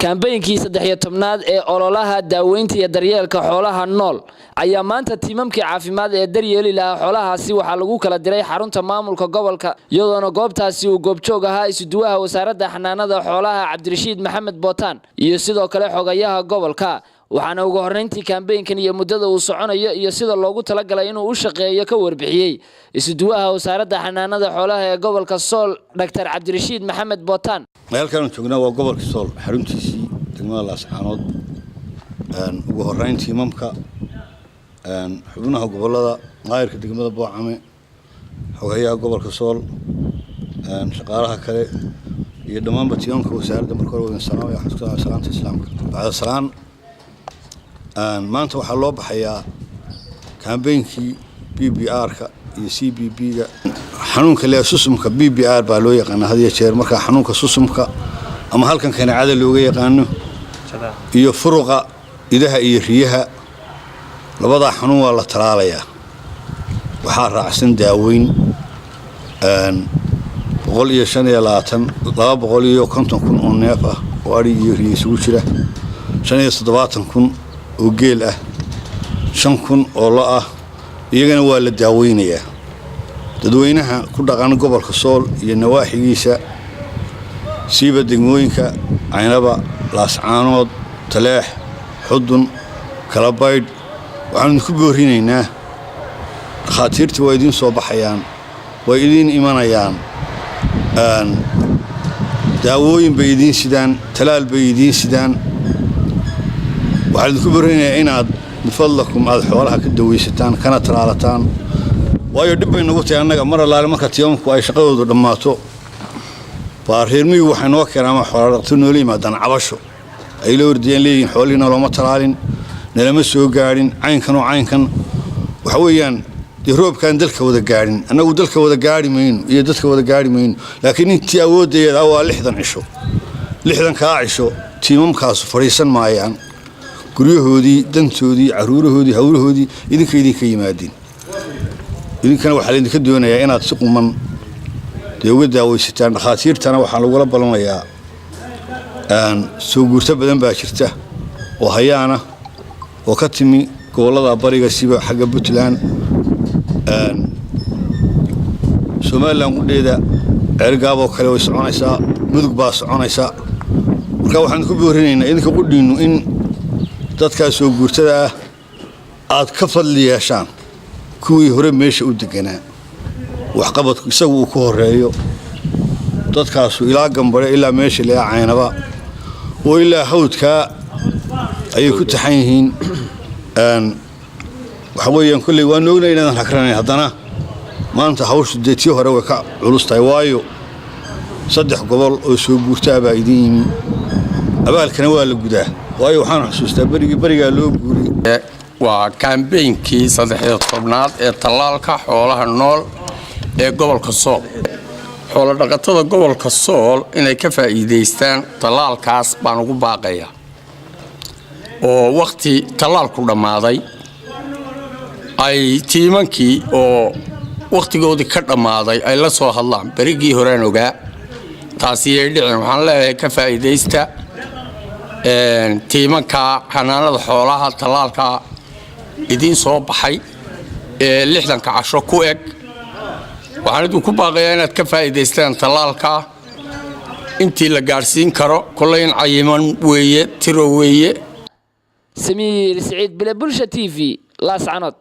Kambaynkii 13aad ee ololaha daaweynta iyo daryeelka xoolaha nool ayaa maanta tiimamkii caafimaad ee daryeeli lahaa xoolahaasi waxa lagu kala diray xarunta maamulka gobolka iyadoona goobtaasi uu goobjoog ahaa isuduwaha wasaaradda xanaanada xoolaha Cabdirashiid Maxamed Bootaan iyo sidoo kale xogayaha gobolka waxaana ugu horreyntii kambaynkan iyo muddada uu soconayo iyo sida loogu talagalay inuu u shaqeeyo ka warbixiyay isuduwaha wasaaradda xanaanada xoolaha ee gobolka Sool Dr. Cabdirashiid Maxamed Bootaan meelkan joognaa waa gobolka Sool xaruntiisii degmada Laascaanood ugu horreyntii tiimamka xubnaha gobolada maayirka degmada Boocame xogayaha gobolka Sool shaqaalaha kale iyo dhammaan tiimamka wasaaradda marka hore wada salaanta islaamka bacda salaan maanta waxaa loo baxayaa kambaynkii BBR-ka iyo CBB-ga xanuunka le susumka BBR baa loo yaqaan hadiya jeer marka xanuunka susumka ama halkan kaneecada looga yaqaano iyo furuqa idaha iyo riyaha labada xanuun waa la talaalayaa waxaa raacsan daaweyn 250 kun oo neef ah oo ari iyo riyo isugu jira 70 kun oo geel ah 5 kun oo lo ah iyagana waa la daaweynayaa dadweynaha ku dhaqan gobolka Sool iyo nawaaxigiisa siiba degmooyinka Aynaba Laascaanood Taleex Xudun Kalabayd waxaan ku boorinaynaa dhakhaatiirta waa idin soo baxayaan way idin imanayaan daawooyin bay idin sidaan talaal bay idin sidaan waxaan ku boorinayaa inaad bifadlakum aad xoolaha ka daweysataan kana talaalataan waayo dib bay nagu tahay annaga mar allaale marka tiimamku ay shaqadoodu dhammaato baarheermigu waxay noo keenaa xoolo dhaqto nool yimaadaan cabasho ay la ordiyeen leeyihiin xoolihiina looma talaalin nalama soo gaadhin caynkan waxa weeyaan roobkan dalka wada gaadhin annagu dalka wada gaadhi mayno iyo dadka wada gaadhi mayno laakiin intii awoodeeda waa 60 cisho 60 ka cisho tiimamkaas fariisan maayaan guryahoodii dantoodii caruurahoodii hawlahoodii idinka yimaadeen idinkana waxa la idinka doonayaa inaad si quman uga daaweysataan dhakhaatiirtana waxaa lagu la balamayaa soo guurta badan baa jirta oo hayaana oo ka timi gobolada bariga siba xagga Puntland Somaliland qudheeda ergaabo kale way soconaysaa mudug baa soconaysaa marka waxaan ku boorinaynaa idinka qudhiinu in dadka soo guurtada ah aad ka fadli yeeshaan kuwii hore meesha u deganaa wax qabadku isagu uu ku horeeyo dadkaas ilaa gambare ilaa meesha la Aynaba oo ilaa hawdka ay ku taxan yihiin waxa weeyaan kulli waan ognay inaan hakranay haddana maanta hawshu deetii hore way ka culus tahay waayo 3 gobol oo soo guurtaa baa idin yimi abaalkana waa la gudaa waayo waxaan xasuustaa bariga loo guuray waa kambaynkii 13aad ee talaalka xoolaha nool ee gobolka Sool xoolo dhaqatada gobolka Sool inay ka faa'iideystaan talaalkaas baan ugu baaqayaa oo waqti talaalku dhamaaday ay tiimankii oo waqtigoodii ka dhamaaday ay la soo hadlaan barigii horeen ogaa taasi ay dhicin waxaan leeyahay ka faa'iideysta tiimanka xanaanada xoolaha talaalka idin soo baxay 60 casho ku eg waxaan idin ku baaqayaa inaad ka faa'iideystaan talaalka intii la gaarsiin karo kullayn cayiman weeye tiro weeye Samiir Saciid Bulsha TV Laascaanood